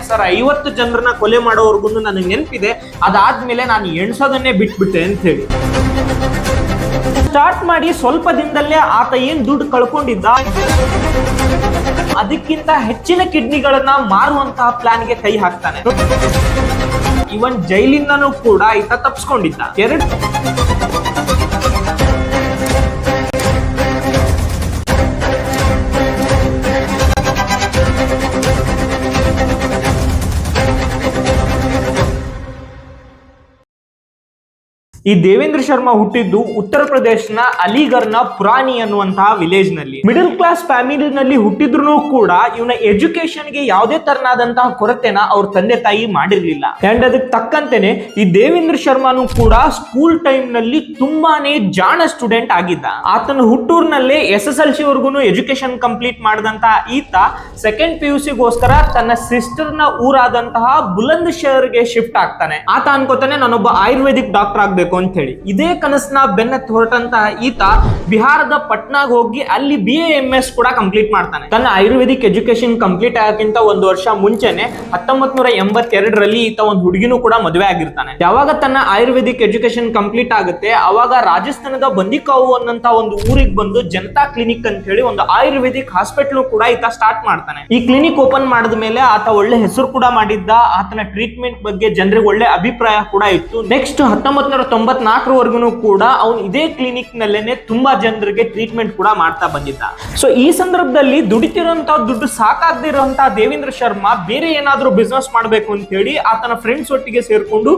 Sir 50 ಜನರನ್ನ ಕೊಲೆ ಮಾಡೋವರೆಗೂ ನನಗೆ ನೆನಪಿದೆ. ಅದಾದ್ಮೇಲೆ ನಾನು ಎಣ್ಸೋದನ್ನೇ ಬಿಟ್ಬಿಟ್ಟೆ ಅಂತ ಹೇಳಿ ಸ್ಟಾರ್ಟ್ ಮಾಡಿ ಸ್ವಲ್ಪ ದಿನದಲ್ಲೇ ಆತ ಏನ್ ದುಡ್ಡು ಕಳ್ಕೊಂಡಿದ್ದ ಅದಕ್ಕಿಂತ ಹೆಚ್ಚಿನ ಕಿಡ್ನಿಗಳನ್ನ ಮಾರುವಂತಹ ಪ್ಲಾನ್ಗೆ ಕೈ ಹಾಕ್ತಾನೆ. ಇವನ್ ಜೈಲಿಂದನೂ ಕೂಡ ಈತ ತಪ್ಪಿಸ್ಕೊಂಡಿದ್ದ. ಈ ದೇವೇಂದ್ರ ಶರ್ಮಾ ಹುಟ್ಟಿದ್ದು ಉತ್ತರ ಪ್ರದೇಶನ ಅಲಿಗರ್ನ ಪುರಾಣಿ ಅನ್ನುವಂತಹ ವಿಲೇಜ್ ನಲ್ಲಿ. ಮಿಡಲ್ ಕ್ಲಾಸ್ ಫ್ಯಾಮಿಲಿನಲ್ಲಿ ಹುಟ್ಟಿದ್ರು ಕೂಡ ಇವನ ಎಜುಕೇಶನ್ ಗೆ ಯಾವುದೇ ತರನಾದಂತಹ ಕೊರತೆನ ಅವ್ರ ತಂದೆ ತಾಯಿ ಮಾಡಿರ್ಲಿಲ್ಲ. ಅಂಡ್ ಅದಕ್ಕೆ ತಕ್ಕಂತೆನೆ ಈ ದೇವೇಂದ್ರ ಶರ್ಮಾನು ಕೂಡ ಸ್ಕೂಲ್ ಟೈಮ್ ನಲ್ಲಿ ತುಂಬಾನೇ ಜಾಣ ಸ್ಟೂಡೆಂಟ್ ಆಗಿದ್ದ. ಆತನ ಹುಟ್ಟೂರ್ನಲ್ಲೇ SSLC ವರ್ಗುನು ಎಜುಕೇಶನ್ ಕಂಪ್ಲೀಟ್ ಮಾಡಿದಂತಹ ಈತ ಸೆಕೆಂಡ್ PUC ಗೋಸ್ಕರ ತನ್ನ ಸಿಸ್ಟರ್ ನ ಊರಾದಂತಹ ಬುಲಂದ್ ಶಹರ್ಗೆ ಶಿಫ್ಟ್ ಆಗ್ತಾನೆ. ಆತ ಅನ್ಕೋತಾನೆ ನಾನೊಬ್ಬ ಆಯುರ್ವೇದಿಕ್ ಡಾಕ್ಟರ್ ಆಗ್ಬೇಕು ಅಂತ ಹೇಳಿ. ಇದೇ ಕನಸನ್ನ ಬೆನ್ನತ್ತಿ ಹೊರಟಂತಹ ಈತ ಬಿಹಾರದ ಪಟ್ನಾಗ್ ಹೋಗಿ ಅಲ್ಲಿ BA-MS ಕೂಡ ಕಂಪ್ಲೀಟ್ ಮಾಡ್ತಾನೆ. ತನ್ನ ಆಯುರ್ವೇದಿಕ್ ಎಜುಕೇಶನ್ ಕಂಪ್ಲೀಟ್ ಆಗಕ್ಕಿಂತ ಒಂದು ವರ್ಷ ಮುಂಚೆನೆ 1982ರಲ್ಲಿ ಈತ ಒಂದು ಹುಡುಗಿನೂ ಕೂಡ ಮದುವೆ ಆಗಿರ್ತಾನೆ. ಯಾವಾಗ ತನ್ನ ಆಯುರ್ವೇದಿಕ್ ಎಜುಕೇಶನ್ ಕಂಪ್ಲೀಟ್ ಆಗುತ್ತೆ ಅವಾಗ ರಾಜಸ್ಥಾನದ ಬಂದಿಕಾವು ಅನ್ನಂತ ಒಂದು ಊರಿಗೆ ಬಂದು ಜನತಾ ಕ್ಲಿನಿಕ್ ಅಂತ ಹೇಳಿ ಒಂದು ಆಯುರ್ವೇದಿಕ್ ಹಾಸ್ಪಿಟಲ್ ಕೂಡ ಈತ ಸ್ಟಾರ್ಟ್ ಮಾಡ್ತಾನೆ. ಈ ಕ್ಲಿನಿಕ್ ಓಪನ್ ಮಾಡಿದ ಮೇಲೆ ಆತ ಒಳ್ಳೆ ಹೆಸರು ಕೂಡ ಮಾಡಿದ್ದ. ಆತನ ಟ್ರೀಟ್ಮೆಂಟ್ ಬಗ್ಗೆ ಜನರಿಗೆ ಒಳ್ಳೆ ಅಭಿಪ್ರಾಯ ಕೂಡ ಇತ್ತು. ನೆಕ್ಸ್ಟ್ 1994ವರೆಗೂ ಕೂಡ ಅವನು ಇದೇ ಕ್ಲಿನಿಕ್ ನಲ್ಲೇನೆ ತುಂಬಾ ಜನರಿಗೆ ಟ್ರೀಟ್ಮೆಂಟ್ ಕೂಡ ಮಾಡ್ತಾ ಬಂದಿದ್ದ. ಸೊ ಈ ಸಂದರ್ಭದಲ್ಲಿ ದುಡಿತಿರುವಂತಹ ದುಡ್ಡು ಸಾಕಾಗದಿರುವಂತಹ ದೇವೇಂದ್ರ ಶರ್ಮಾ ಬೇರೆ ಏನಾದ್ರೂ ಬಿಸ್ನೆಸ್ ಮಾಡಬೇಕು ಅಂತ ಹೇಳಿ ಆತನ ಫ್ರೆಂಡ್ಸ್ ಒಟ್ಟಿಗೆ ಸೇರ್ಕೊಂಡು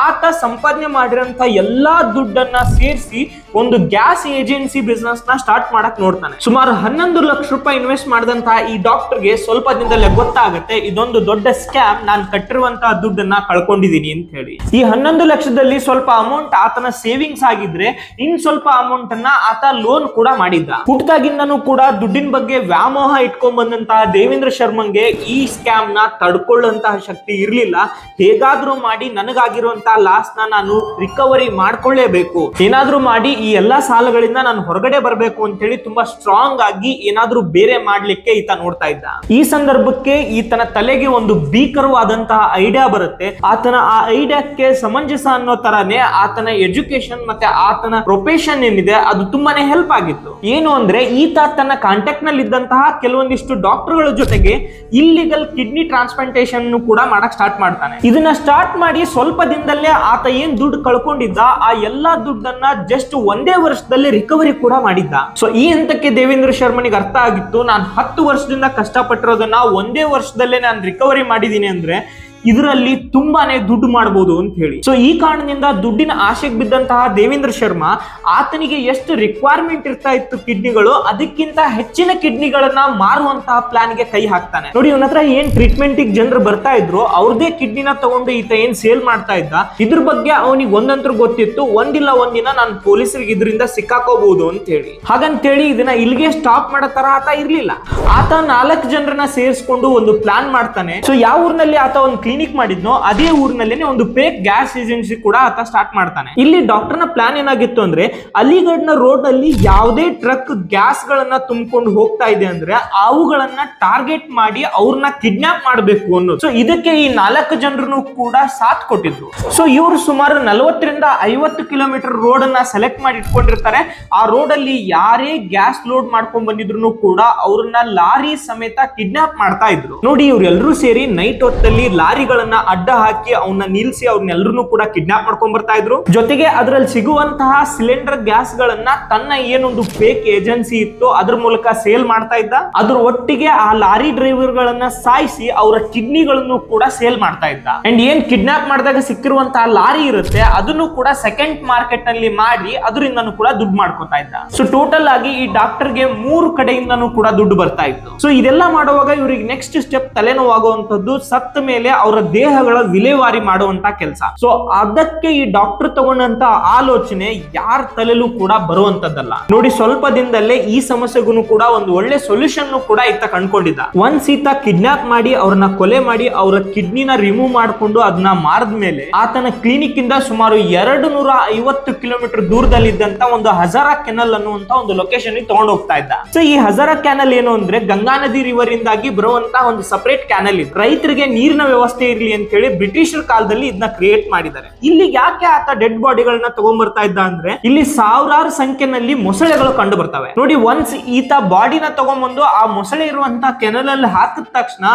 ಆತ ಸಂಪಾದನೆ ಮಾಡಿರೋಂತ ಎಲ್ಲಾ ದುಡ್ಡನ್ನ ಸೇರಿಸಿ ಒಂದು ಗ್ಯಾಸ್ ಏಜೆನ್ಸಿ ಬಿಸ್ನೆಸ್ ನ ಸ್ಟಾರ್ಟ್ ಮಾಡಕ್ ನೋಡ್ತಾನೆ. ಸುಮಾರು 11 ಲಕ್ಷ ರೂಪಾಯಿ ಇನ್ವೆಸ್ಟ್ ಮಾಡಿದಂತಹ ಈ ಡಾಕ್ಟರ್ಗೆ ಸ್ವಲ್ಪ ದಿನದಲ್ಲೇ ಗೊತ್ತಾಗುತ್ತೆ ಇದೊಂದು ದೊಡ್ಡ ಸ್ಕ್ಯಾಮ್, ನಾನು ಕಟ್ಟಿರುವಂತಹ ದುಡ್ಡನ್ನ ಕಳ್ಕೊಂಡಿದೀನಿ ಅಂತ ಹೇಳಿ. ಈ 11 ಲಕ್ಷದಲ್ಲಿ ಸ್ವಲ್ಪ ಅಮೌಂಟ್ ಆತನ ಸೇವಿಂಗ್ಸ್ ಆಗಿದ್ರೆ ಇನ್ ಸ್ವಲ್ಪ ಅಮೌಂಟ್ ಅನ್ನ ಆತ ಲೋನ್ ಕೂಡ ಮಾಡಿದ್ದ. ಹುಟ್ಟದಾಗಿಂದನೂ ಕೂಡ ದುಡ್ಡಿನ ಬಗ್ಗೆ ವ್ಯಾಮೋಹ ಇಟ್ಕೊಂಡ್ ಬಂದಂತಹ ದೇವೇಂದ್ರ ಶರ್ಮಂಗೆ ಈ ಸ್ಕ್ಯಾಮ್ ನ ತಡ್ಕೊಳ್ಳುವಂತಹ ಶಕ್ತಿ ಇರ್ಲಿಲ್ಲ. ಹೇಗಾದ್ರೂ ಮಾಡಿ ನನಗಾಗಿರುವಂತಹ ಲಾಸ್ ನ ನಾನು ರಿಕವರಿ ಮಾಡ್ಕೊಳ್ಳೇಬೇಕು, ಏನಾದ್ರೂ ಮಾಡಿ ಈ ಎಲ್ಲಾ ಸಾಲಗಳಿಂದ ನಾನು ಹೊರಗಡೆ ಬರಬೇಕು ಅಂತ ಹೇಳಿ ತುಂಬಾ ಸ್ಟ್ರಾಂಗ್ ಆಗಿ ಏನಾದ್ರೂ ಬೇರೆ ಮಾಡ್ಲಿಕ್ಕೆ ಈತ ನೋಡ್ತಾ ಇದ್ದ. ಈ ಸಂದರ್ಭಕ್ಕೆ ಈತನ ತಲೆಗೆ ಒಂದು ಭೀಕರವಾದಂತಹ ಐಡಿಯಾ ಬರುತ್ತೆ. ಆತನ ಆ ಐಡಿಯಾಕ್ಕೆ ಸಮಂಜಸ ಅನ್ನೋ ತರಾನೇ ಆತನ ಎಜುಕೇಶನ್ ಮತ್ತೆ ಆತನ ಪ್ರೊಫೆಷನ್ ಏನಿದೆ ಅದು ತುಂಬಾನೇ ಹೆಲ್ಪ್ ಆಗಿತ್ತು. ಏನು ಅಂದ್ರೆ ಈತ ತನ್ನ ಕಾಂಟ್ಯಾಕ್ಟ್ ನಲ್ಲಿ ಇದ್ದಂತಹ ಕೆಲವೊಂದಿಷ್ಟು ಡಾಕ್ಟರ್ಗಳ ಜೊತೆಗೆ ಇಲ್ಲಿಗಲ್ ಕಿಡ್ನಿ ಟ್ರಾನ್ಸ್ಪ್ಲಾಂಟೇಶನ್ ಕೂಡ ಮಾಡಕ್ ಸ್ಟಾರ್ಟ್ ಮಾಡ್ತಾನೆ. ಇದನ್ನ ಸ್ಟಾರ್ಟ್ ಮಾಡಿ ಸ್ವಲ್ಪ ದಿನದಲ್ಲೇ ಆತ ಏನ್ ದುಡ್ಡು ಕಳ್ಕೊಂಡಿದ್ದ ಆ ಎಲ್ಲಾ ದುಡ್ಡನ್ನ ಜಸ್ಟ್ ಒಂದೇ ವರ್ಷದಲ್ಲಿ ರಿಕವರಿ ಕೂಡ ಮಾಡಿದ್ದ. ಸೊ ಈ ಹಂತಕ್ಕೆ ದೇವೇಂದ್ರ ಶರ್ಮನಿಗೆ ಅರ್ಥ ಆಗಿತ್ತು, ನಾನು 10 ವರ್ಷದಿಂದ ಕಷ್ಟಪಟ್ಟಿರೋದನ್ನ ಒಂದೇ ವರ್ಷದಲ್ಲೇ ನಾನು ರಿಕವರಿ ಮಾಡಿದೀನಿ ಅಂದ್ರೆ ಇದರಲ್ಲಿ ತುಂಬಾನೇ ದುಡ್ಡು ಮಾಡಬಹುದು ಅಂತ ಹೇಳಿ. ಸೊ ಈ ಕಾರಣದಿಂದ ದುಡ್ಡಿನ ಆಶೆಗೆ ಬಿದ್ದಂತಹ ದೇವೇಂದ್ರ ಶರ್ಮಾ ಆತನಿಗೆ ಎಷ್ಟು ರಿಕ್ವೈರ್ಮೆಂಟ್ ಇರ್ತಾ ಇತ್ತು ಕಿಡ್ನಿಗಳು ಅದಕ್ಕಿಂತ ಹೆಚ್ಚಿನ ಕಿಡ್ನಿಗಳನ್ನ ಮಾರುವಂತಹ ಪ್ಲಾನ್ಗೆ ಕೈ ಹಾಕ್ತಾನೆ. ನೋಡಿ ಇವನ ಹತ್ರ ಏನ್ ಟ್ರೀಟ್ಮೆಂಟ್ ಜನರು ಬರ್ತಾ ಇದ್ರು ಅವ್ರದೇ ಕಿಡ್ನಿನ ತಗೊಂಡು ಈತ ಏನ್ ಸೇಲ್ ಮಾಡ್ತಾ ಇದ್ದ ಇದ್ರ ಬಗ್ಗೆ ಅವನಿಗೆ ಒಂದಂತೂ ಗೊತ್ತಿತ್ತು, ಒಂದಿಲ್ಲ ಒಂದಿನ ನಾನು ಪೊಲೀಸರಿಗೆ ಇದರಿಂದ ಸಿಕ್ಕಾಕೋಬಹುದು ಅಂತ ಹೇಳಿ. ಹಾಗಂತೇಳಿ ಇದನ್ನ ಇಲ್ಲಿಗೆ ಸ್ಟಾಪ್ ಮಾಡೋ ತರ ಆತ ಇರ್ಲಿಲ್ಲ. ಆತ 4 ಜನರನ್ನ ಸೇರಿಸ್ಕೊಂಡು ಒಂದು ಪ್ಲಾನ್ ಮಾಡ್ತಾನೆ. ಸೊ ಯಾವ ಊರಿನಲ್ಲಿ ಆತ ಒಂದು ಕ್ಲಿನಿಕ್ ಮಾಡಿದ್ನೋ ಅದೇ ಊರಿನಲ್ಲಿ ಒಂದು ಫೇಕ್ ಗ್ಯಾಸ್ ಏಜೆನ್ಸಿ ಕೂಡ ಆತ ಸ್ಟಾರ್ಟ್ ಮಾಡ್ತಾನೆ. ಇಲ್ಲಿ ಡಾಕ್ಟರ್ನ ಪ್ಲಾನ್ ಏನಾಗಿತ್ತು ಅಂದ್ರೆ ಅಲಿಗಢ್ನ ರೋಡ್ ಅಲ್ಲಿ ಯಾವುದೇ ಟ್ರಕ್ ಗ್ಯಾಸ್ ಗಳನ್ನ ತುಂಬಿಕೊಂಡು ಹೋಗ್ತಾ ಇದೆ ಅಂದ್ರೆ ಅವುಗಳನ್ನ ಟಾರ್ಗೆಟ್ ಮಾಡಿ ಅವ್ರನ್ನ ಕಿಡ್ನಾಪ್ ಮಾಡಬೇಕು ಅನ್ನೋದು. ಸೊ ಇದಕ್ಕೆ ಈ 4 ಜನರು ಕೂಡ ಸಾಥ್ ಕೊಟ್ಟಿದ್ರು. ಸೊ ಇವರು ಸುಮಾರು 40 ರಿಂದ 50 ಕಿಲೋಮೀಟರ್ ರೋಡ್ ಅನ್ನ ಸೆಲೆಕ್ಟ್ ಮಾಡಿ ಇಟ್ಕೊಂಡಿರ್ತಾರೆ. ಆ ರೋಡ್ ಅಲ್ಲಿ ಯಾರೇ ಗ್ಯಾಸ್ ಲೋಡ್ ಮಾಡ್ಕೊಂಡ್ ಬಂದಿದ್ರು ಕೂಡ ಅವ್ರನ್ನ ಲಾರಿ ಸಮೇತ ಕಿಡ್ನಾಪ್ ಮಾಡ್ತಾ ಇದ್ರು. ನೋಡಿ ಇವ್ರೆಲ್ಲರೂ ಸೇರಿ ನೈಟ್ ಹೊತ್ತಲ್ಲಿ ಲಾರಿಗಳನ್ನ ಅಡ್ಡ ಹಾಕಿ ಅವನ್ನ ನಿಲ್ಸಿ ಅವ್ರನ್ನೆಲ್ಲರೂ ಕೂಡ ಕಿಡ್ನಾಪ್ ಮಾಡ್ಕೊಂಡ್ ಬರ್ತಾ ಇದ್ರು. ಜೊತೆಗೆ ಅದರಲ್ಲಿ ಸಿಗುವಂತಹ ಸಿಲಿಂಡರ್ ಗ್ಯಾಸ್ ಗಳನ್ನ ತನ್ನ ಏನೊಂದು ಫೇಕ್ ಏಜೆನ್ಸಿ ಇತ್ತು ಅದ್ರ ಮೂಲಕ ಸೇಲ್ ಮಾಡ್ತಾ ಇದ್ದ. ಅದ್ರ ಒಟ್ಟಿಗೆ ಆ ಲಾರಿ ಡ್ರೈವರ್ ಗಳನ್ನ ಸಾಯಿಸಿ ಅವರ ಕಿಡ್ನಿಗಳನ್ನು ಕೂಡ ಸೇಲ್ ಮಾಡ್ತಾ ಇದ್ದ. ಅಂಡ್ ಏನ್ ಕಿಡ್ನಾಪ್ ಮಾಡಿದಾಗ ಸಿಕ್ಕಿರುವಂತಹ ಲಾರಿ ಇರುತ್ತೆ ಅದನ್ನು ಕೂಡ ಸೆಕೆಂಡ್ ಮಾರ್ಕೆಟ್ ನಲ್ಲಿ ಮಾಡಿ ಅದರಿಂದನೂ ಕೂಡ ದುಡ್ಡು ಮಾಡ್ಕೊತಾ ಇದ್ದ. ಸೊ ಟೋಟಲ್ ಆಗಿ ಈ ಡಾಕ್ಟರ್ಗೆ 3 ಕಡೆಯಿಂದನೂ ಕೂಡ ದುಡ್ಡು ಬರ್ತಾ ಇತ್ತು. ಸೊ ಇದೆಲ್ಲ ಮಾಡುವಾಗ ಇವ್ರಿಗೆ ನೆಕ್ಸ್ಟ್ ಸ್ಟೆಪ್ ತಲೆನೋವಾಗುವಂತದ್ದು, ಸತ್ತ ಮೇಲೆ ಅವರ ದೇಹಗಳ ವಿಲೇವಾರಿ ಮಾಡುವಂತ ಕೆಲಸ. ಸೊ ಅದಕ್ಕೆ ಈ ಡಾಕ್ಟರ್ ತಗೊಂಡಂತ ಆಲೋಚನೆ ಯಾರ ತಲೆಲೂ ಕೂಡ ಬರುವಂತದ್ದಲ್ಲ ನೋಡಿ. ಸ್ವಲ್ಪ ದಿನದಲ್ಲೇ ಈ ಸಮಸ್ಯೆಗೂ ಕೂಡ ಒಂದು ಒಳ್ಳೆ ಸೊಲ್ಯೂಷನ್ ಕೂಡ ಈತ ಕಂಡುಕೊಂಡಿದ್ದ. ಒನ್ಸ್ ಈತ ಕಿಡ್ನಾಪ್ ಮಾಡಿ ಅವ್ರನ್ನ ಕೊಲೆ ಮಾಡಿ ಅವರ ಕಿಡ್ನಿನ ರಿಮೂವ್ ಮಾಡಿಕೊಂಡು ಅದನ್ನ ಮಾರಿದ್ಮೇಲೆ ಆತನ ಕ್ಲಿನಿಕ್ ಇಂದ ಸುಮಾರು 250 ಕಿಲೋಮೀಟರ್ ದೂರದಲ್ಲಿದ್ದಂತ ಒಂದು ಹಜಾರಾ ಕೆನಲ್ ಅನ್ನುವಂತ ಒಂದು ಲೊಕೇಶನ್ ತಗೊಂಡು ಹೋಗ್ತಾ ಇದ್ದ. ಸೊ ಈ ಹಜಾರಾ ಕ್ಯಾನಲ್ ಏನು ಅಂದ್ರೆ ಗಂಗಾ ನದಿ ರಿವರ್ ಇಂದಾಗಿ ಬರುವಂತ ಒಂದು ಸಪರೇಟ್ ಕ್ಯಾನಲ್ ಇದೆ. ರೈತರಿಗೆ ನೀರಿನ ವ್ಯವಸ್ಥೆ ಇರಲಿ ಅಂತ ಹೇಳಿ ಬ್ರಿಟಿಷರ ಕಾಲದಲ್ಲಿ ಇದನ್ನ ಕ್ರಿಯೇಟ್ ಮಾಡಿದ್ದಾರೆ. ಇಲ್ಲಿ ಯಾಕೆ ಆತ ಡೆಡ್ ಬಾಡಿಗಳನ್ನ ತಗೊಂಡ್ ಬರ್ತಾ ಇದ್ದ ಅಂದ್ರೆ ಇಲ್ಲಿ ಸಾವಿರಾರು ಸಂಖ್ಯೆನಲ್ಲಿ ಮೊಸಳೆಗಳು ಕಂಡು ಬರ್ತವೆ ನೋಡಿ. ಒನ್ಸ್ ಈತ ಬಾಡಿನ ತಗೊಂಡ್ಬಂದು ಆ ಮೊಸಳೆ ಇರುವಂತ ಕೆನಲ್ ಅಲ್ಲಿ ಹಾಕಿದ ತಕ್ಷಣ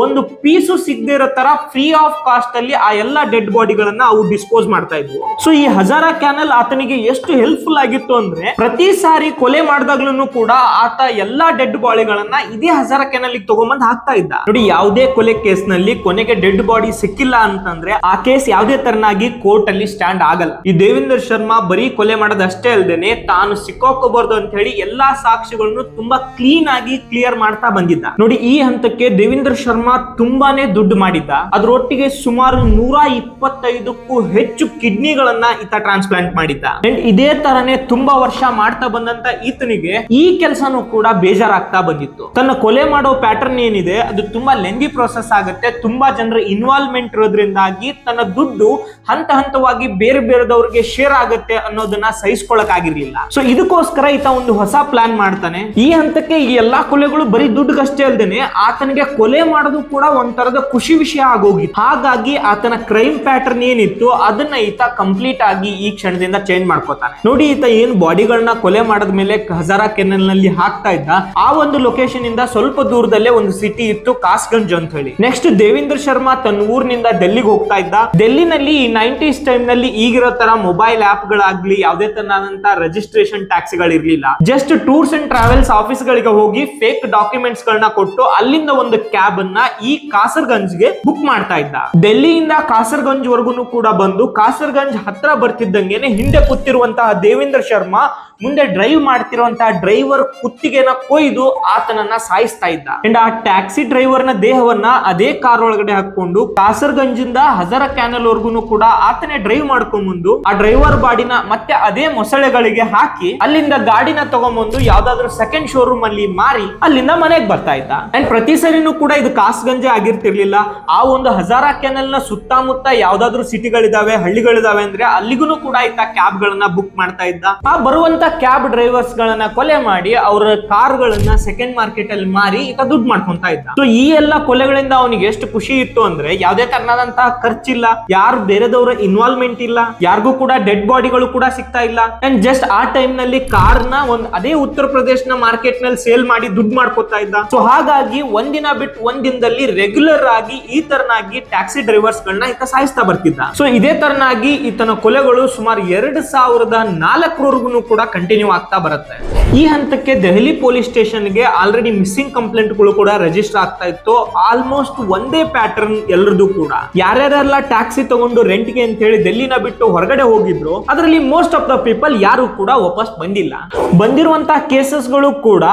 ಒಂದು ಪೀಸು ಸಿಗದೆ ಇರೋ ತರ ಫ್ರೀ ಆಫ್ ಕಾಸ್ಟ್ ಅಲ್ಲಿ ಆ ಎಲ್ಲಾ ಡೆಡ್ ಬಾಡಿಗಳನ್ನ ಅವು ಡಿಸ್ಪೋಸ್ ಮಾಡ್ತಾ ಇದ್ವು. ಸೊ ಈ ಹಜಾರಾ ಕ್ಯಾನಲ್ ಆತನಿಗೆ ಎಷ್ಟು ಹೆಲ್ಪ್ಫುಲ್ ಆಗಿತ್ತು ಅಂದ್ರೆ ಪ್ರತಿ ಸಾರಿ ಕೊಲೆ ಮಾಡಿದಾಗ್ಲೂ ಕೂಡ ಆತ ಎಲ್ಲಾ ಡೆಡ್ ಬಾಡಿಗಳನ್ನ ಇದೇ ಹಜಾರಾ ಕ್ಯಾನಲ್ ತಗೊಂಬಂದ್ ಹಾಕ್ತಾ ಇದ್ದ ನೋಡಿ. ಯಾವುದೇ ಕೊಲೆ ಕೇಸ್ ನಲ್ಲಿ ಕೊನೆಗೆ ಡೆಡ್ ಬಾಡಿ ಸಿಕ್ಕಿಲ್ಲ ಅಂತಂದ್ರೆ ಆ ಕೇಸ್ ಯಾವುದೇ ತರನಾಗಿ ಕೋರ್ಟ್ ಅಲ್ಲಿ ಸ್ಟ್ಯಾಂಡ್ ಆಗಲ್ಲ. ಈ ದೇವೇಂದ್ರ ಶರ್ಮಾ ಬರೀ ಕೊಲೆ ಮಾಡೋದಷ್ಟೇ ಅಲ್ದೇನೆ ತಾನು ಸಿಕ್ಕಾಕೋಬಾರ್ದು ಅಂತ ಹೇಳಿ ಎಲ್ಲಾ ಸಾಕ್ಷಿಗಳನ್ನು ತುಂಬಾ ಕ್ಲೀನ್ ಆಗಿ ಕ್ಲಿಯರ್ ಮಾಡ್ತಾ ಬಂದಿದ್ದ ನೋಡಿ. ಈ ಹಂತಕ್ಕೆ ದೇವೇಂದ್ರ ಶರ್ಮಾ ತುಂಬಾನೇ ದುಡ್ಡು ಮಾಡಿದ್ದ. ಅದರೊಟ್ಟಿಗೆ ಸುಮಾರು 125ಕ್ಕೂ ಹೆಚ್ಚು ಕಿಡ್ನಿಗಳನ್ನ ಈತ ಟ್ರಾನ್ಸ್ಪ್ಲಾಂಟ್ ಮಾಡಿದ್ದ. ಇದೇ ತರನೇ ತುಂಬಾ ವರ್ಷ ಮಾಡ್ತಾ ಬಂದಂತ ಈತನಿಗೆ ಈ ಕೆಲಸನೂ ಕೂಡ ಬೇಜಾರಾಗ್ತಾ ಬಂದಿತ್ತು. ತನ್ನ ಕೊಲೆ ಮಾಡೋ ಪ್ಯಾಟರ್ನ್ ಏನಿದೆ ಅದು ತುಂಬಾ ಲೆಂದಿ ಪ್ರೋಸೆಸ್ ಆಗುತ್ತೆ. ತುಂಬಾ ಜನರ ಇನ್ವಾಲ್ವ್ಮೆಂಟ್ ಇರೋದ್ರಿಂದಾಗಿ ತನ್ನ ದುಡ್ಡು ಹಂತ ಹಂತವಾಗಿ ಬೇರೆ ಬೇರೆದವ್ರಿಗೆ ಶೇರ್ ಆಗುತ್ತೆ ಅನ್ನೋದನ್ನ ಸಹಿಸ್ಕೊಳಕ್ ಆಗಿರ್ಲಿಲ್ಲ. ಸೊ ಇದಕ್ಕೋಸ್ಕರ ಈತ ಒಂದು ಹೊಸ ಪ್ಲಾನ್ ಮಾಡ್ತಾನೆ. ಈ ಹಂತಕ್ಕೆ ಈ ಎಲ್ಲಾ ಕೊಲೆಗಳು ಬರೀ ದುಡ್ಡುಗಷ್ಟೇ ಅಲ್ದೇನೆ ಆತನಿಗೆ ಕೊಲೆ ಮಾಡೋದು ಕೂಡ ಒಂಥರದ ಖುಷಿ ವಿಷಯ ಆಗೋಗಿತ್ತು. ಹಾಗಾಗಿ ಆತನ ಕ್ರೈಮ್ ಪ್ಯಾಟರ್ನ್ ಏನಿತ್ತು ಅದನ್ನ ಈತ ಕಂಪ್ಲೀಟ್ ಆಗಿ ಈ ಕ್ಷಣದಿಂದ ಚೇಂಜ್ ಮಾಡ್ಕೋತಾನೆ ನೋಡಿ. ಈತ ಏನ್ ಬಾಡಿಗಳನ್ನ ಕೊಲೆ ಮಾಡಿದ್ಮೇಲೆ ಹಜಾರಾ ಕೆನಲ್ ನಲ್ಲಿ ಹಾಕ್ತಾ ಇದ್ದ ಆ ಒಂದು ಲೊಕೇಶನ್ ಇಂದ ಸ್ವಲ್ಪ ದೂರದಲ್ಲೇ ಒಂದು ಸಿಟಿ ಇತ್ತು, ಕಾಸ್ಗಂಜ್ ಅಂತ ಹೇಳಿ. ನೆಕ್ಸ್ಟ್ ದೇವೇಂದ್ರ ಶರ್ಮಾ ತನ್ನ ಊರಿನಿಂದ ಡೆಲ್ಲಿಗೆ ಹೋಗ್ತಾ ಇದ್ದ. ಡೆಲ್ಲಿನಲ್ಲಿ ಈ 90s ಟೈಮ್ ನಲ್ಲಿ ಈಗಿರೋ ತರ ಮೊಬೈಲ್ ಆಪ್ ಗಳಾಗ್ಲಿ ಯಾವುದೇ ತರನಾದಂತ ರಿಜಿಸ್ಟ್ರೇಷನ್ ಟ್ಯಾಕ್ಸ್ ಗಳಿರ್ಲಿಲ್ಲ. Just tours and travels office ಗಳಿಗೆ ಹೋಗಿ ಫೇಕ್ ಡಾಕ್ಯುಮೆಂಟ್ಸ್ ಗಳನ್ನ ಕೊಟ್ಟು ಅಲ್ಲಿಂದ ಒಂದು ಕ್ಯಾಬ್ ಅನ್ನ ಈ ಕಾಸರ್ಗಂಜ್ಗೆ ಬುಕ್ ಮಾಡ್ತಾ ಇದ್ದ. ಡೆಲ್ಲಿಯಿಂದ ಕಾಸರ್ಗಂಜ್ ವರ್ಗು ಕೂಡ ಬಂದು ಕಾಸರ್ಗಂಜ್ ಹತ್ರ ಬರ್ತಿದ್ದಂಗೆನೆ ಹಿಂದೆ ಕೂತಿರುವಂತಹ ದೇವೇಂದ್ರ ಶರ್ಮಾ ಮುಂದೆ ಡ್ರೈವ್ ಮಾಡ್ತಿರುವಂತಹ ಡ್ರೈವರ್ ಕುತ್ತಿಗೆನ ಕೊಯ್ದು ಆತನನ್ನ ಸಾಯಿಸ್ತಾ ಇದ್ದ. ಅಂಡ್ ಆ ಟ್ಯಾಕ್ಸಿ ಡ್ರೈವರ್ ನ ದೇಹವನ್ನ ಅದೇ ಕಾರ್ ಒಳಗಡೆ ಹಾಕೊಂಡು ಕಾಸರ್ಗಂಜಿಂದ ಹಜಾರಾ ಕ್ಯಾನಲ್ ವರ್ಗುನು ಕೂಡ ಆತನೇ ಡ್ರೈವ್ ಮಾಡ್ಕೊಂಡ್ ಬಂದು ಆ ಡ್ರೈವರ್ ಬಾಡಿನ ಮತ್ತೆ ಅದೇ ಮೊಸಳೆಗಳಿಗೆ ಹಾಕಿ ಅಲ್ಲಿಂದ ಗಾಡಿನ ತಗೊಂಡ್ಬಂದು ಯಾವ್ದಾದ್ರು ಸೆಕೆಂಡ್ ಶೋರೂಮ್ ಅಲ್ಲಿ ಮಾರಿ ಅಲ್ಲಿಂದ ಮನೆಗೆ ಬರ್ತಾ ಇದ್ದ. ಅಂಡ್ ಪ್ರತಿ ಸರಿನೂ ಕೂಡ ಇದು ಕಾಸ್ಗಂಜೆ ಆಗಿರ್ತಿರ್ಲಿಲ್ಲ. ಆ ಒಂದು ಹಜಾರಾ ಕೆನಲ್ ನ ಸುತ್ತಮುತ್ತ ಯಾವ್ದಾದ್ರು ಸಿಟಿಗಳಿದಾವೆ, ಹಳ್ಳಿಗಳಿದಾವೆ ಅಂದ್ರೆ ಅಲ್ಲಿಗೂ ಕೂಡ ಈತ ಕ್ಯಾಬ್ ಗಳನ್ನ ಬುಕ್ ಮಾಡ್ತಾ ಇದ್ದ. ಆ ಬರುವಂತ ಕ್ಯಾಬ್ ಡ್ರೈವರ್ಸ್ ಗಳನ್ನ ಕೊಲೆ ಮಾಡಿ ಅವರ ಕಾರ್ ಗಳನ್ನ ಸೆಕೆಂಡ್ ಮಾರ್ಕೆಟ್ ಅಲ್ಲಿ ಮಾರಿ ಈತ ದುಡ್ಡು ಮಾಡ್ಕೊಂತ ಇದ್ದ. ಸೊ ಈ ಎಲ್ಲಾ ಕೊಲೆಗಳಿಂದ ಅವನಿಗೆ ಎಷ್ಟು ಖುಷಿ ಇತ್ತು ಅಂದ್ರೆ ಯಾವುದೇ ತರನಾದಂತಹ ಖರ್ಚಿಲ್ಲ, ಯಾರು ಬೇರೆದವರ ಇನ್ವಾಲ್ವ್ಮೆಂಟ್ ಇಲ್ಲ, ಯಾರಿಗೂ ಕೂಡ ಡೆಡ್ ಬಾಡಿಗಳು ಕೂಡ ಸಿಗ್ತಾ ಇಲ್ಲ. ಅಂಡ್ ಜಸ್ಟ್ ಆ ಟೈಮ್ ನಲ್ಲಿ ಕಾರ್ ನ ಅದೇ ಉತ್ತರ ಪ್ರದೇಶನ ಮಾರ್ಕೆಟ್ ನಲ್ಲಿ ಸೇಲ್ ಮಾಡಿ ದುಡ್ಡು ಮಾಡ್ಕೊತಾ ಇದ್ದ. ಸೊ ಹಾಗಾಗಿ ಒಂದಿನ ಬಿಟ್ಟು ಒಂದಿನದಲ್ಲಿ ರೆಗ್ಯುಲರ್ ಆಗಿ ಈ ತರನಾಗಿ ಟ್ಯಾಕ್ಸಿ ಡ್ರೈವರ್ಸ್ ಗಳನ್ನ ಈತ ಸಾಯಿಸ್ತಾ ಬರ್ತಿದ್ದ. ಸೊ ಇದೇ ತರನಾಗಿ ಈತನ ಕೊಲೆಗಳು ಸುಮಾರು 2004 ಕೂಡ ಕಂಟಿನ್ಯೂ ಆಗ್ತಾ ಬರುತ್ತೆ. ಈ ಹಂತಕ್ಕೆ ದೆಹಲಿ ಪೊಲೀಸ್ ಸ್ಟೇಷನ್ ಗೆ ಆಲ್ರೆಡಿ ಮಿಸ್ಸಿಂಗ್ ಕಂಪ್ಲೇಂಟ್ ಗಳು ಕೂಡ ರಿಜಿಸ್ಟರ್ ಆಗ್ತಾ ಇತ್ತು. ಆಲ್ಮೋಸ್ಟ್ ಒಂದೇ ಪ್ಯಾಟರ್ನ್ ಎಲ್ಲರದು ಕೂಡ. ಯಾರ್ಯಾರೆಲ್ಲ ಟ್ಯಾಕ್ಸಿ ತಗೊಂಡು ರೆಂಟ್ ಗೆ ಅಂತ ಹೇಳಿ ಡೆಲ್ಲಿನ ಬಿಟ್ಟು ಹೊರಗಡೆ ಹೋಗಿದ್ರು ಅದರಲ್ಲಿ ಮೋಸ್ಟ್ ಆಫ್ ದ ಪೀಪಲ್ ಯಾರು ಕೂಡ ವಾಪಸ್ ಬಂದಿಲ್ಲ. ಬಂದಿರುವಂತಹ ಕೇಸಸ್ ಗಳು ಕೂಡ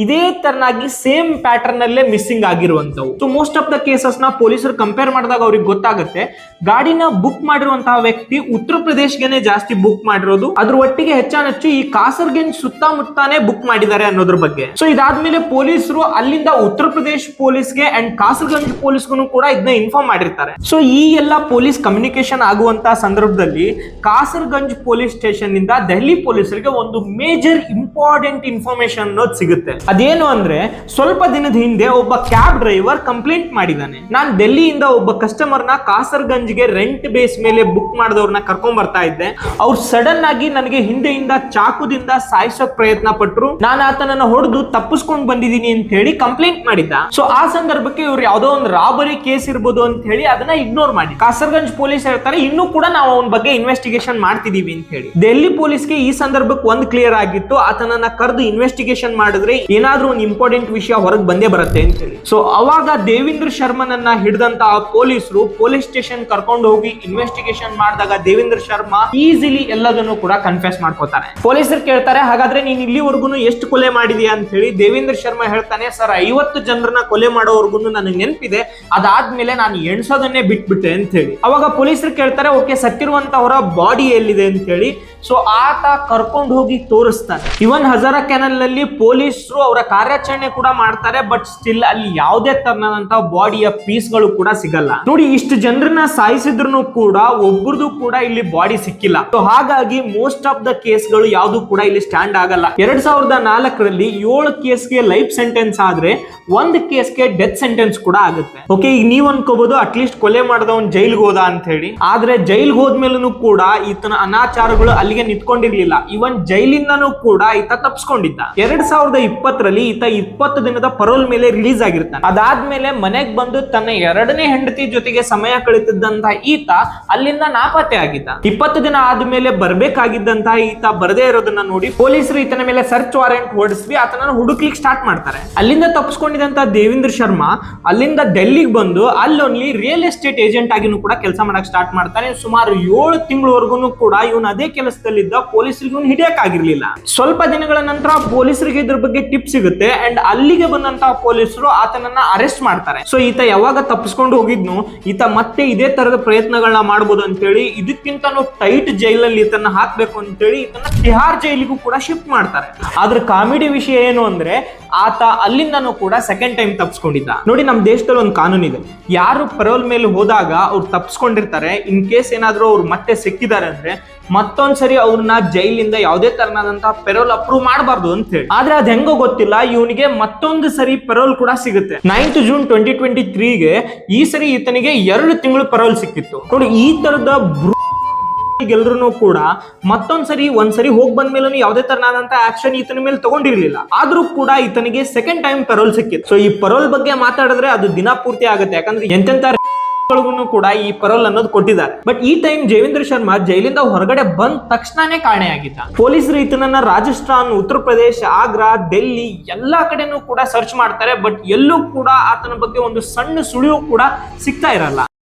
ಇದೇ ತರನಾಗಿ ಸೇಮ್ ಪ್ಯಾಟರ್ನ್ ಅಲ್ಲೇ ಮಿಸ್ಸಿಂಗ್ ಆಗಿರುವಂತವು. So most of the cases ನ ಪೊಲೀಸರು ಕಂಪೇರ್ ಮಾಡಿದಾಗ ಅವ್ರಿಗೆ ಗೊತ್ತಾಗುತ್ತೆ ಗಾಡಿನ ಬುಕ್ ಮಾಡಿರುವಂತಹ ವ್ಯಕ್ತಿ ಉತ್ತರ ಪ್ರದೇಶಗೆ ಜಾಸ್ತಿ ಬುಕ್ ಮಾಡಿರೋದು, ಅದ್ರ ಒಟ್ಟಿಗೆ ಹೆಚ್ಚಾನೆಚ್ಚು ಈ ಕಾಸರ್ಗಂಜ್ ಸುತ್ತಮುತ್ತಾನೆ ಬುಕ್ ಮಾಡಿದ್ದಾರೆ ಅನ್ನೋದ್ರ ಬಗ್ಗೆ. ಸೊ ಇದಾದ್ಮೇಲೆ ಪೊಲೀಸರು ಅಲ್ಲಿಂದ ಉತ್ತರ ಪ್ರದೇಶ ಪೊಲೀಸ್ಗೆ ಅಂಡ್ ಕಾಸರ್ಗಂಜ್ ಪೊಲೀಸ್ಗೂ ಕೂಡ ಇದನ್ನ ಇನ್ಫಾರ್ಮ್ ಮಾಡಿರ್ತಾರೆ. ಸೊ ಈ ಎಲ್ಲ ಪೊಲೀಸ್ ಕಮ್ಯುನಿಕೇಶನ್ ಆಗುವಂತಹ ಸಂದರ್ಭದಲ್ಲಿ ಕಾಸರ್ಗಂಜ್ ಪೊಲೀಸ್ ಸ್ಟೇಷನ್ ನಿಂದ ದೆಹಲಿ ಪೊಲೀಸರಿಗೆ ಒಂದು ಮೇಜರ್ ಇಂಪಾರ್ಟೆಂಟ್ ಇನ್ಫಾರ್ಮೇಶನ್ ಅನ್ನೋದು ಸಿಗುತ್ತೆ. ಅದೇನು ಅಂದ್ರೆ ಸ್ವಲ್ಪ ದಿನದ ಹಿಂದೆ ಒಬ್ಬ ಕ್ಯಾಬ್ ಡ್ರೈವರ್ ಕಂಪ್ಲೇಂಟ್ ಮಾಡಿದಾನೆ, ನಾನು ಡೆಲ್ಲಿಯಿಂದ ಒಬ್ಬ ಕಸ್ಟಮರ್ ನ ಕಾಸರ್ಗಂಜ್ಗೆ ರೆಂಟ್ ಬೇಸ್ ಮೇಲೆ ಬುಕ್ ಮಾಡಿದವ್ರನ್ನ ಕರ್ಕೊಂಡ್ ಬರ್ತಾ ಇದ್ದೆ. ಅವ್ರು ಸಡನ್ ಆಗಿ ನನಗೆ ಹಿಂದೆಯಿಂದ ಚಾಕುದಿಂದ ಸಾಯಿಸೋಕ್ ಪ್ರಯತ್ನ ಪಟ್ರು, ನಾನು ಆತನನ್ನ ಹೊಡೆದು ತಪ್ಪಿಸ್ಕೊಂಡ್ ಬಂದಿದ್ದೀನಿ ಅಂತ ಹೇಳಿ ಕಂಪ್ಲೇಂಟ್ ಮಾಡಿದ್ದ. ಸೊ ಆ ಸಂದರ್ಭಕ್ಕೆ ಇವ್ರು ಯಾವ್ದೋ ಒಂದು ರಾಬರಿ ಕೇಸ್ ಇರ್ಬೋದು ಅಂತ ಹೇಳಿ ಅದನ್ನ ಇಗ್ನೋರ್ ಮಾಡಿ ಕಾಸರ್ಗಂಜ್ ಪೊಲೀಸ್ ಹೇಳ್ತಾರೆ ಇನ್ನೂ ಕೂಡ ನಾವು ಅವನ ಬಗ್ಗೆ ಇನ್ವೆಸ್ಟಿಗೇಷನ್ ಮಾಡ್ತಿದೀವಿ ಅಂತ ಹೇಳಿ. ಡೆಲ್ಲಿ ಪೊಲೀಸ್ಗೆ ಈ ಸಂದರ್ಭಕ್ಕೆ ಒಂದು ಕ್ಲಿಯರ್ ಆಗಿತ್ತು, ಆತನನ್ನ ಕರೆದು ಇನ್ವೆಸ್ಟಿಗೇಷನ್ ಮಾಡಿದ್ರೆ ಏನಾದ್ರೂ ಒಂದು ಇಂಪಾರ್ಟೆಂಟ್ ವಿಷಯ ಹೊರಗೆ ಬಂದೇ ಬರುತ್ತೆ ಅಂತ ಹೇಳಿ. ಸೊ ಅವಾಗ ದೇವೇಂದ್ರ ಶರ್ಮನನ್ನ ಹಿಡಿದಂತಹ ಪೊಲೀಸರು ಪೊಲೀಸ್ ಸ್ಟೇಷನ್ ಕರ್ಕೊಂಡು ಹೋಗಿ ಇನ್ವೆಸ್ಟಿಗೇಷನ್ ಮಾಡಿದಾಗ ದೇವೇಂದ್ರ ಶರ್ಮಾ ಈಸಿಲಿ ಎಲ್ಲದನ್ನು ಕೂಡ ಕನ್ಫೆಸ್ ಮಾಡ್ಕೋತಾರೆ. ಪೊಲೀಸರು ಕೇಳ್ತಾರೆ, ಹಾಗಾದ್ರೆ ನೀನ್ ಇಲ್ಲಿ ಇಲ್ಲಿವರೆಗೂ ಎಷ್ಟು ಕೊಲೆ ಮಾಡಿದ್ಯಾ ಅಂತ ಹೇಳಿ ದೇವೇಂದ್ರ ಶರ್ಮಾ ಹೇಳ್ತಾನೆ, ಸರ್ 50 ಜನರನ್ನ ಕೊಲೆ ಮಾಡೋವರೆಗೂ ನನಗೆ ನೆನಪಿದೆ, ಅದಾದ್ಮೇಲೆ ನಾನು ಎಣ್ಸೋದನ್ನೇ ಬಿಟ್ಬಿಟ್ಟೆ ಅಂತ ಹೇಳಿ. ಅವಾಗ ಪೊಲೀಸರು ಕೇಳ್ತಾರೆ, ಓಕೆ ಸತ್ತಿರುವಂತವರ ಬಾಡಿ ಎಲ್ಲಿದೆ ಅಂತ ಹೇಳಿ. ಸೊ ಆತ ಕರ್ಕೊಂಡು ಹೋಗಿ ತೋರಿಸ್ತಾನೆ. ಇವನ್ ಹಜಾರ ಕ್ಯಾನಲ್ ನಲ್ಲಿ ಪೊಲೀಸರು ಅವರ ಕಾರ್ಯಾಚರಣೆ ಕೂಡ ಮಾಡ್ತಾರೆ, ಬಟ್ ಸ್ಟಿಲ್ ಅಲ್ಲಿ ಯಾವುದೇ ತರನಾದಂತಹ ಬಾಡಿಯ ಪೀಸ್ ಗಳು ಕೂಡ ಸಿಗಲ್ಲ. ನೋಡಿ, ಇಷ್ಟು ಜನರನ್ನ ಸಾಯಿಸಿದ್ರು ಕೂಡ ಒಬ್ಬರದು ಕೂಡ ಇಲ್ಲಿ ಬಾಡಿ ಸಿಕ್ಕಿಲ್ಲ. ಸೊ ಹಾಗಾಗಿ ಮೋಸ್ಟ್ ಆಫ್ ದ ಕೇಸ್ ಗಳು ಯಾವ್ದು ಕೂಡ ಇಲ್ಲಿ ಸ್ಟ್ಯಾಂಡ್ ಆಗಲ್ಲ. 2004ರಲ್ಲಿ 7 ಕೇಸ್ಗೆ ಲೈಫ್ ಸೆಂಟೆನ್ಸ್ ಆದ್ರೆ 1 ಕೇಸ್ಗೆ ಡೆತ್ ಸೆಂಟೆನ್ಸ್ ಕೂಡ ಆಗುತ್ತೆ. ಓಕೆ, ಈಗ ನೀವ್ ಅನ್ಕೋಬಹುದು ಅಟ್ಲೀಸ್ಟ್ ಕೊಲೆ ಮಾಡಿದವನ್ ಜೈಲ್ಗೆ ಹೋದ ಅಂತ ಹೇಳಿ. ಆದ್ರೆ ಜೈಲ್ಗೆ ಹೋದ್ಮೇಲೂ ಕೂಡ ಈತನ ಅನಾಚಾರಗಳು ಅಲ್ಲಿಗೆ ನಿಂತ್ಕೊಂಡಿರ್ಲಿಲ್ಲ. ಇವನ್ ಜೈಲಿಂದನೂ ಕೂಡ ಈತ ತಪ್ಪಿಸ್ಕೊಂಡಿದ್ದ. 2020ರಲ್ಲಿ ಈತ 20 ದಿನದ ಪರೋಲ್ ಮೇಲೆ ರಿಲೀಸ್ ಆಗಿರ್ತಾನೆ. ಅದಾದ್ಮೇಲೆ ಮನೆಗ್ ಬಂದು ತನ್ನ 2ನೇ ಹೆಂಡತಿ ಜೊತೆಗೆ ಸಮಯ ಕಳೆತಿದ್ದಂತಹ ಈತ ಅಲ್ಲಿಂದ ನಾಪತ್ತೆ ಆಗಿದ್ದ. 20 ದಿನ ಆದ್ಮೇಲೆ ಬರ್ಬೇಕಾಗಿದ್ದಂತಹ ಈತ ಬರದೇ ಇರೋದನ್ನ ನೋಡಿ ಪೊಲೀಸರು ಈತನ ಮೇಲೆ ಸರ್ಚ್ ವಾರೆಂಟ್ ಹೊಡಿಸಿ ಆತನನ್ನು ಹುಡುಕ್ಲಿಕ್ಕೆ ಸ್ಟಾರ್ಟ್ ಮಾಡ್ತಾರೆ. ಅಲ್ಲಿಂದ ತಪ್ಪಿಸ್ಕೊಂಡಿದ್ದಂತಹ ದೇವೇಂದ್ರ ಶರ್ಮಾ ಅಲ್ಲಿಂದ ಡೆಲ್ಲಿಗೆ ಬಂದು ಅಲ್ಲೊಂದು ರಿಯಲ್ ಎಸ್ಟೇಟ್ ಏಜೆಂಟ್ ಆಗಿನೂ ಕೂಡ ಕೆಲಸ ಮಾಡಕ್ ಸ್ಟಾರ್ಟ್ ಮಾಡ್ತಾನೆ. ಸುಮಾರು 7 ತಿಂಗಳವರೆಗೂ ಕೂಡ ಇವನು ಅದೇ ಕೆಲಸದಲ್ಲಿದ್ದ. ಪೊಲೀಸರಿಗೆ ಇವನು ಹಿಡಿಯಕ್ ಆಗಿರ್ಲಿಲ್ಲ. ಸ್ವಲ್ಪ ದಿನಗಳ ನಂತರ ಪೊಲೀಸರಿಗೆ ಇದ್ರ ಬಗ್ಗೆ ಟಿಪ್ ಸಿಗುತ್ತೆ ಅಂಡ್ ಅಲ್ಲಿಗೆ ಬಂದಂತಹ ಪೊಲೀಸರು ಆತನನ್ನ ಅರೆಸ್ಟ್ ಮಾಡ್ತಾರೆ. ಸೊ ಈತ ಯಾವಾಗ ತಪ್ಪಿಸ್ಕೊಂಡು ಹೋಗಿದ್ನು, ಈತ ಮತ್ತೆ ಇದೇ ತರದ ಪ್ರಯತ್ನಗಳನ್ನ ಮಾಡಬಹುದು ಅಂತ ಹೇಳಿ ಇದಕ್ಕಿಂತನೂ ಟೈಟ್ ಜೈಲಲ್ಲಿ ಈತನ ಹಾಕ್ಬೇಕು ಅಂತ ಹೇಳಿ ಈತನ ತಿಹಾರ್ ಜೈಲಿಗೂ ಕೂಡ ಶಿಫ್ಟ್ ಮಾಡ್ತಾರೆ. ಆದ್ರೆ ಕಾಮಿಡಿ ವಿಷಯ ಏನು ಅಂದ್ರೆ ಆತ ಅಲ್ಲಿಂದನೂ ಕೂಡ ಸೆಕೆಂಡ್ ಟೈಮ್ ತಪ್ಪಿಸ್ಕೊಂಡಿದ್ದ. ನೋಡಿ, ನಮ್ಮ ದೇಶದಲ್ಲಿ ಒಂದು ಕಾನೂನು ಇದೆ, ಯಾರು ಪರೋಲ್ ಮೇಲೆ ಹೋದಾಗ ಅವ್ರು ತಪ್ಪಿಸ್ಕೊಂಡಿರ್ತಾರೆ, ಇನ್ ಕೇಸ್ ಏನಾದ್ರು ಅವ್ರು ಮತ್ತೆ ಸಿಕ್ಕಿದ್ದಾರೆ ಅಂದ್ರೆ ಮತ್ತೊಂದ್ಸರಿ ಅವ್ರನ್ನ ಜೈಲಿಂದ ಯಾವುದೇ ತರನಾದಂತಹ ಪೆರೋಲ್ ಅಪ್ರೂವ್ ಮಾಡಬಾರ್ದು ಅಂತ ಹೇಳಿ. ಆದ್ರೆ ಅದ್ ಹೆಂಗೋ ಗೊತ್ತಿಲ್ಲ, ಇವನಿಗೆ ಮತ್ತೊಂದು ಸರಿ ಪೆರೋಲ್ ಕೂಡ ಸಿಗುತ್ತೆ. 9th ಜೂನ್ 2023ಗೆ ಈ ಸರಿ ಈತನಿಗೆ 2 ತಿಂಗಳು ಪೆರೋಲ್ ಸಿಕ್ಕಿತ್ತು. ನೋಡಿ, ಈ ತರದ ಎಲ್ಲರೂ ಕೂಡ ಮತ್ತೊಂದ್ಸರಿ ಒಂದ್ಸರಿ ಹೋಗಿ ಬಂದ ಮೇಲೆ ಯಾವುದೇ ತರನಾದಂತ ಆಕ್ಷನ್ ಈತನ ಮೇಲೆ ತಗೊಂಡಿರ್ಲಿಲ್ಲ. ಆದ್ರೂ ಕೂಡ ಈತನಿಗೆ ಸೆಕೆಂಡ್ ಟೈಮ್ ಪೆರೋಲ್ ಸಿಕ್ಕಿತ್ತು. ಸೊ ಈ ಪೆರೋಲ್ ಬಗ್ಗೆ ಮಾತಾಡಿದ್ರೆ ಅದು ದಿನ ಪೂರ್ತಿ ಆಗುತ್ತೆ, ಯಾಕಂದ್ರೆ ಎಂತೆಂತ ಕೂಡ ಈ ಪರೋಲ್ ಅನ್ನೋದು ಕೊಟ್ಟಿದ್ದಾರೆ. ಬಟ್ ಈ ಟೈಮ್ ದೇವೇಂದ್ರ ಶರ್ಮಾ ಜೈಲಿಂದ ಹೊರಗಡೆ ಬಂದ ತಕ್ಷಣನೇ ಕಾಣೆಯಾಗಿದ್ದ. ಪೊಲೀಸರು ಈತನನ್ನ ರಾಜಸ್ಥಾನ್, ಉತ್ತರ ಪ್ರದೇಶ, ಆಗ್ರಾ, ಡೆಲ್ಲಿ ಎಲ್ಲಾ ಕಡೆನೂ ಕೂಡ ಸರ್ಚ್ ಮಾಡ್ತಾರೆ. ಬಟ್ ಎಲ್ಲೂ ಕೂಡ ಆತನ ಬಗ್ಗೆ ಒಂದು ಸಣ್ಣ ಸುಳಿವು ಕೂಡ ಸಿಗ್ತಾ ಇರಲ್ಲ.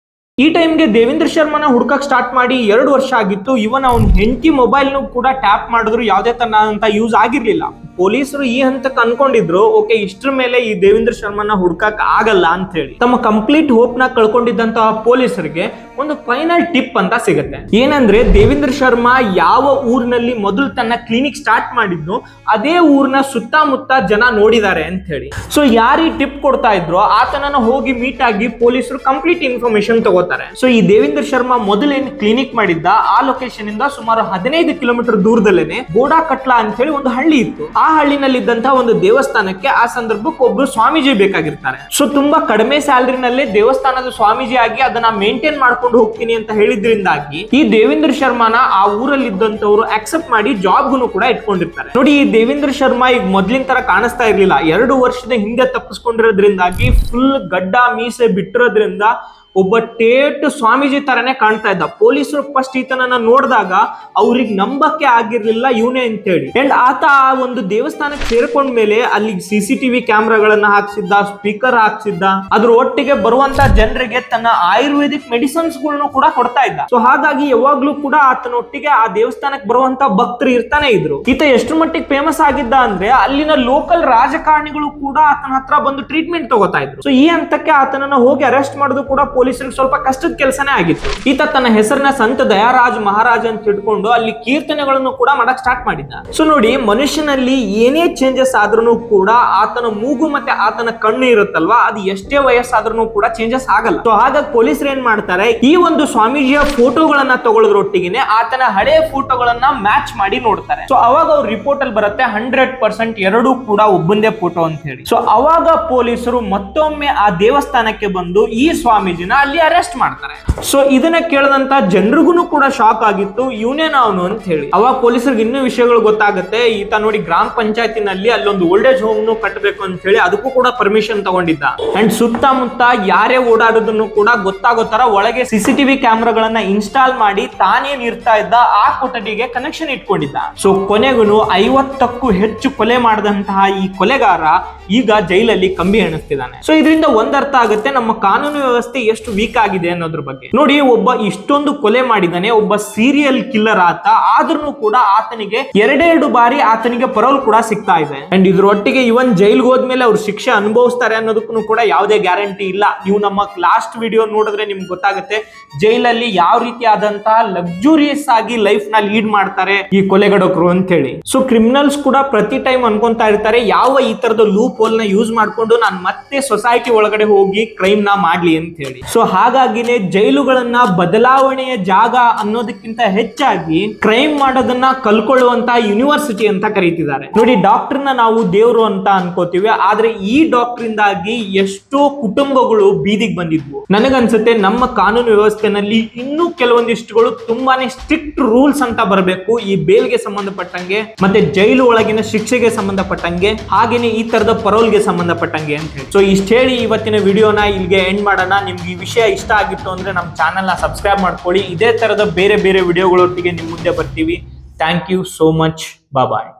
ಈ ಟೈಮ್ಗೆ ದೇವೇಂದ್ರ ಶರ್ಮನ ಹುಡುಕಕ್ ಸ್ಟಾರ್ಟ್ ಮಾಡಿ 2 ವರ್ಷ ಆಗಿತ್ತು. ಇವನ್ ಅವನ್ ಹೆಂಡತಿ ಮೊಬೈಲ್ ಕೂಡ ಟ್ಯಾಪ್ ಮಾಡಿದ್ರು ಯಾವುದೇ ತರನಾದಂತ ಯೂಸ್ ಆಗಿರ್ಲಿಲ್ಲ. ಪೊಲೀಸರು ಈ ಹಂತಕ್ಕೆ ಅನ್ಕೊಂಡಿದ್ರು, ಓಕೆ ಇಷ್ಟ್ರ ಮೇಲೆ ಈ ದೇವೇಂದ್ರ ಶರ್ಮನ ಹುಡ್ಕಕ್ ಆಗಲ್ಲ ಅಂತ ಹೇಳಿ ತಮ್ಮ ಕಂಪ್ಲೀಟ್ ಹೋಪ್ ನ ಕಳ್ಕೊಂಡಿದ್ದಂತಹ ಪೊಲೀಸರಿಗೆ ಒಂದು ಫೈನಲ್ ಟಿಪ್ ಅಂತ ಸಿಗುತ್ತೆ. ಏನಂದ್ರೆ ದೇವೇಂದ್ರ ಶರ್ಮಾ ಯಾವ ಊರಿನಲ್ಲಿ ಮೊದಲು ತನ್ನ ಕ್ಲಿನಿಕ್ ಸ್ಟಾರ್ಟ್ ಮಾಡಿದ್ನು ಅದೇ ಊರ್ನ ಸುತ್ತಮುತ್ತ ಜನ ನೋಡಿದ್ದಾರೆ ಅಂತ ಹೇಳಿ. ಸೊ ಯಾರು ಈ ಟಿಪ್ ಕೊಡ್ತಾ ಇದ್ರು ಆತನನ್ನ ಹೋಗಿ ಮೀಟ್ ಆಗಿ ಪೊಲೀಸರು ಕಂಪ್ಲೀಟ್ ಇನ್ಫಾರ್ಮೇಶನ್ ತಗೋತಾರೆ. ಸೊ ಈ ದೇವೇಂದ್ರ ಶರ್ಮಾ ಮೊದಲೇನು ಕ್ಲಿನಿಕ್ ಮಾಡಿದ್ದ ಆ ಲೊಕೇಶನ್ ಇಂದ ಸುಮಾರು 15 ಕಿಲೋಮೀಟರ್ ದೂರದಲ್ಲೇನೆ ಗೋಡಾ ಕಟ್ಲ ಅಂತ ಹೇಳಿ ಒಂದು ಹಳ್ಳಿ ಇತ್ತು. ಆ ಹಳ್ಳಿನಲ್ಲಿ ಇದ್ದಂತಹ ಒಂದು ದೇವಸ್ಥಾನಕ್ಕೆ ಆ ಸಂದರ್ಭಕ್ಕೆ ಒಬ್ರು ಸ್ವಾಮೀಜಿ ಬೇಕಾಗಿರ್ತಾರೆ. ಸೊ ತುಂಬಾ ಕಡಿಮೆ ಸ್ಯಾಲರಿನಲ್ಲೇ ದೇವಸ್ಥಾನದ ಸ್ವಾಮೀಜಿ ಆಗಿ ಅದನ್ನ ಮೇಂಟೈನ್ ಮಾಡ್ಕೊಂಡು ಹೋಗ್ತೀನಿ ಅಂತ ಹೇಳಿದ್ರಿಂದಾಗಿ ಈ ದೇವೇಂದ್ರ ಶರ್ಮಾನ ಆ ಊರಲ್ಲಿ ಇದ್ದಂತವ್ರು ಅಕ್ಸೆಪ್ಟ್ ಮಾಡಿ ಜಾಬ್ಗೂ ಕೂಡ ಇಟ್ಕೊಂಡಿರ್ತಾರೆ. ನೋಡಿ, ಈ ದೇವೇಂದ್ರ ಶರ್ಮಾ ಈಗ ಮೊದ್ಲಿನ ತರ ಕಾಣಿಸ್ತಾ ಇರ್ಲಿಲ್ಲ. 2 ವರ್ಷದ ಹಿಂದೆ ತಪ್ಪಿಸ್ಕೊಂಡಿರೋದ್ರಿಂದಾಗಿ ಫುಲ್ ಗಡ್ಡ ಮೀಸೆ ಬಿಟ್ಟಿರೋದ್ರಿಂದ ಒಬ್ಬ ಟೇಟ್ ಸ್ವಾಮೀಜಿ ತರನೇ ಕಾಣ್ತಾ ಇದ್ದ. ಪೊಲೀಸರು ಫಸ್ಟ್ ಈತನನ್ನ ನೋಡಿದಾಗ ಅವ್ರಿಗೆ ನಂಬಕ್ಕೆ ಆಗಿರ್ಲಿಲ್ಲ ಇವನೇ ಅಂತ ಹೇಳಿ. ಅಂಡ್ ಆತ ಆ ಒಂದು ದೇವಸ್ಥಾನಕ್ಕೆ ಸೇರ್ಕೊಂಡ ಮೇಲೆ ಅಲ್ಲಿ CCTV ಕ್ಯಾಮ್ರಾಗಳನ್ನ ಹಾಕ್ಸಿದ್ದ, ಸ್ಪೀಕರ್ ಹಾಕ್ಸಿದ್ದ, ಅದ್ರ ಒಟ್ಟಿಗೆ ಬರುವಂತ ಜನರಿಗೆ ತನ್ನ ಆಯುರ್ವೇದಿಕ್ ಮೆಡಿಸಿನ್ಸ್ ಗಳನ್ನು ಕೂಡ ಕೊಡ್ತಾ ಇದ್ದ. ಸೊ ಹಾಗಾಗಿ ಯಾವಾಗ್ಲೂ ಕೂಡ ಆತನೊಟ್ಟಿಗೆ ಆ ದೇವಸ್ಥಾನಕ್ಕೆ ಬರುವಂತ ಭಕ್ತರು ಇರ್ತಾನೆ ಇದ್ರು. ಈತ ಎಷ್ಟು ಮಟ್ಟಿಗೆ ಫೇಮಸ್ ಆಗಿದ್ದ ಅಂದ್ರೆ ಅಲ್ಲಿನ ಲೋಕಲ್ ರಾಜಕಾರಣಿಗಳು ಕೂಡ ಆತನ ಹತ್ರ ಬಂದು ಟ್ರೀಟ್ಮೆಂಟ್ ತಗೋತಾ ಇದ್ರು. ಸೊ ಈ ಹಂತಕ್ಕೆ ಆತನನ್ನ ಹೋಗಿ ಅರೆಸ್ಟ್ ಮಾಡೋದು ಕೂಡ ಪೊಲೀಸರಿಗೆ ಸ್ವಲ್ಪ ಕಷ್ಟದ ಕೆಲಸನೇ ಆಗಿತ್ತು. ಈತ ತನ್ನ ಹೆಸರನ್ನ ಸಂತ ದಯಾರಾಜ್ ಮಹಾರಾಜ್ ಅಂತ ಇಟ್ಕೊಂಡು ಅಲ್ಲಿ ಕೀರ್ತನೆಗಳನ್ನು ಕೂಡ ಮಾಡಕ್ ಸ್ಟಾರ್ಟ್ ಮಾಡಿದ್ದ. ಸೊ ನೋಡಿ, ಮನುಷ್ಯನಲ್ಲಿ ಏನೇ ಚೇಂಜಸ್ ಆದ್ರೂ ಕೂಡ ಆತನ ಮೂಗು ಮತ್ತೆ ಆತನ ಕಣ್ಣು ಇರುತ್ತಲ್ವಾ, ಅದು ಎಷ್ಟೇ ವಯಸ್ಸಾದ್ರೂ ಕೂಡ ಚೇಂಜಸ್ ಆಗಲ್ಲ. ಸೊ ಹಾಗಾಗಿ ಪೊಲೀಸರು ಏನ್ ಮಾಡ್ತಾರೆ, ಈ ಒಂದು ಸ್ವಾಮೀಜಿಯ ಫೋಟೋಗಳನ್ನ ತಗೊಳ್ಳೋದ್ರೊಟ್ಟಿಗೆ ಆತನ ಹಳೆ ಫೋಟೋಗಳನ್ನ ಮ್ಯಾಚ್ ಮಾಡಿ ನೋಡ್ತಾರೆ. ಸೊ ಅವಾಗ ಅವ್ರ ರಿಪೋರ್ಟ್ ಅಲ್ಲಿ ಬರುತ್ತೆ 100% ಎರಡೂ ಕೂಡ ಒಬ್ಬಂದೇ ಫೋಟೋ ಅಂತ ಹೇಳಿ. ಸೊ ಅವಾಗ ಪೊಲೀಸರು ಮತ್ತೊಮ್ಮೆ ಆ ದೇವಸ್ಥಾನಕ್ಕೆ ಬಂದು ಈ ಸ್ವಾಮೀಜಿನ ಅಲ್ಲಿ ಅರೆಸ್ಟ್ ಮಾಡ್ತಾರೆ. ಸೊ ಇದನ್ನ ಕೇಳದಂತ ಜನರಿಗೂ ಕೂಡ ಶಾಕ್ ಆಗಿತ್ತು, ಇವನೇನ ಅವನು ಅಂತ ಹೇಳಿ. ಅವಾಗ ಪೊಲೀಸರಿಗೆ ಇನ್ನೂ ವಿಷಯಗಳು ಗೊತ್ತಾಗುತ್ತೆ. ಈತ ನೋಡಿ ಗ್ರಾಮ ಪಂಚಾಯತಿನಲ್ಲಿ ಅಲ್ಲೊಂದು ಓಲ್ಡ್ ಏಜ್ ಹೋಮ್ ಕಟ್ಟಬೇಕು ಅಂತ ಹೇಳಿ ಅದಕ್ಕೂ ಕೂಡ ಪರ್ಮಿಷನ್ ತಗೊಂಡಿದ್ದ. ಅಂಡ್ ಸುತ್ತಮುತ್ತ ಯಾರೇ ಓಡಾಡೋದನ್ನು ಕೂಡ ಗೊತ್ತಾಗೋ ತರ ಒಳಗೆ CCTV ಕ್ಯಾಮ್ರಾಗಳನ್ನ ಇನ್ಸ್ಟಾಲ್ ಮಾಡಿ ತಾನೇನ್ ಇರ್ತಾ ಇದ್ದ ಆ ಕೊಠಡಿಗೆ ಕನೆಕ್ಷನ್ ಇಟ್ಕೊಂಡಿದ್ದ. ಸೊ ಕೊನೆಗೂ 50ಕ್ಕೂ ಹೆಚ್ಚು ಕೊಲೆ ಮಾಡಿದಂತಹ ಈ ಕೊಲೆಗಾರ ಈಗ ಜೈಲಲ್ಲಿ ಕಂಬಿ ಎಣಿಸ್ತಿದ್ದಾನೆ. ಸೊ ಇದರಿಂದ ಒಂದರ್ಥ ಆಗುತ್ತೆ, ನಮ್ಮ ಕಾನೂನು ವ್ಯವಸ್ಥೆ ಎಷ್ಟು ಎಷ್ಟು ವೀಕ್ ಆಗಿದೆ ಅನ್ನೋದ್ರ ಬಗ್ಗೆ. ನೋಡಿ, ಒಬ್ಬ ಇಷ್ಟೊಂದು ಕೊಲೆ ಮಾಡಿದಾನೆ, ಒಬ್ಬ ಸೀರಿಯಲ್ ಕಿಲ್ಲರ್ ಆತ, ಆದ್ರೂ ಕೂಡ ಆತನಿಗೆ ಎರಡೆರಡು ಬಾರಿ ಆತನಿಗೆ ಪರೋಲ್ ಕೂಡ ಸಿಗ್ತಾ ಇದೆ. ಅಂಡ್ ಇದ್ರೊಟ್ಟಿಗೆ ಇವನ್ ಜೈಲ್ಗೆ ಹೋದ್ಮೇಲೆ ಅವ್ರು ಶಿಕ್ಷೆ ಅನುಭವಿಸ್ತಾರೆ ಅನ್ನೋದಕ್ಕೂ ಕೂಡ ಯಾವುದೇ ಗ್ಯಾರಂಟಿ ಇಲ್ಲ. ನೀವು ನಮ್ಮ ಲಾಸ್ಟ್ ವಿಡಿಯೋ ನೋಡಿದ್ರೆ ನಿಮ್ಗೆ ಗೊತ್ತಾಗುತ್ತೆ ಜೈಲಲ್ಲಿ ಯಾವ ರೀತಿ ಆದಂತಹ ಲಕ್ಸುರಿಯಸ್ ಆಗಿ ಲೈಫ್ ನ ಲೀಡ್ ಮಾಡ್ತಾರೆ ಈ ಕೊಲೆಗಡಕರು ಅಂತ ಹೇಳಿ. ಸೊ ಕ್ರಿಮಿನಲ್ಸ್ ಕೂಡ ಪ್ರತಿ ಟೈಮ್ ಅನ್ಕೊಂತಾ ಇರ್ತಾರೆ ಯಾವ ಈ ತರದ ಲೂಪ್ ಹೋಲ್ ನ ಯೂಸ್ ಮಾಡ್ಕೊಂಡು ನಾನು ಮತ್ತೆ ಸೊಸೈಟಿ ಒಳಗಡೆ ಹೋಗಿ ಕ್ರೈಮ್ ನ ಮಾಡ್ಲಿ ಅಂತ ಹೇಳಿ. ಸೊ ಹಾಗಾಗಿನೇ ಜೈಲುಗಳನ್ನ ಬದಲಾವಣೆಯ ಜಾಗ ಅನ್ನೋದಕ್ಕಿಂತ ಹೆಚ್ಚಾಗಿ ಕ್ರೈಮ್ ಮಾಡೋದನ್ನ ಕಲ್ಕೊಳ್ಳುವಂತ ಯೂನಿವರ್ಸಿಟಿ ಅಂತ ಕರೀತಿದ್ದಾರೆ. ನೋಡಿ, ಡಾಕ್ಟರ್ನ ನಾವು ದೇವರು ಅಂತ ಅನ್ಕೋತೀವಿ, ಆದ್ರೆ ಈ ಡಾಕ್ಟರ್ ಇಂದಾಗಿ ಎಷ್ಟೋ ಕುಟುಂಬಗಳು ಬೀದಿಗೆ ಬಂದಿದ್ವು. ನನಗನ್ಸುತ್ತೆ ನಮ್ಮ ಕಾನೂನು ವ್ಯವಸ್ಥೆನಲ್ಲಿ ಇನ್ನೂ ಕೆಲವೊಂದಿಷ್ಟುಗಳು ತುಂಬಾನೇ ಸ್ಟ್ರಿಕ್ಟ್ ರೂಲ್ಸ್ ಅಂತ ಬರಬೇಕು ಈ ಬೇಲ್ಗೆ ಸಂಬಂಧಪಟ್ಟಂಗೆ, ಮತ್ತೆ ಜೈಲು ಒಳಗಿನ ಶಿಕ್ಷೆಗೆ ಸಂಬಂಧಪಟ್ಟಂಗೆ, ಹಾಗೇನೆ ಈ ತರದ ಪರೋಲ್ಗೆ ಸಂಬಂಧಪಟ್ಟಂಗೆ ಅಂತ ಹೇಳಿ. ಸೊ ಇಷ್ಟ ಹೇಳಿ ಇವತ್ತಿನ ವಿಡಿಯೋನ ಇಲ್ಲಿಗೆ ಎಂಡ್ ಮಾಡೋಣ. ನಿಮ್ಗೆ ಈ ವಿಷಯ ಇಷ್ಟ ಆಗಿತ್ತು ಅಂದ್ರೆ ನಮ್ಮ ಚಾನೆಲ್ ನ ಸಬ್ಸ್ಕ್ರೈಬ್ ಮಾಡ್ಕೊಳ್ಳಿ. ಇದೇ ತರದ ಬೇರೆ ಬೇರೆ ವಿಡಿಯೋಗಳೊಟ್ಟಿಗೆ ನಿಮ್ ಮುಂದೆ ಬರ್ತೀವಿ. Thank you so much. Bye.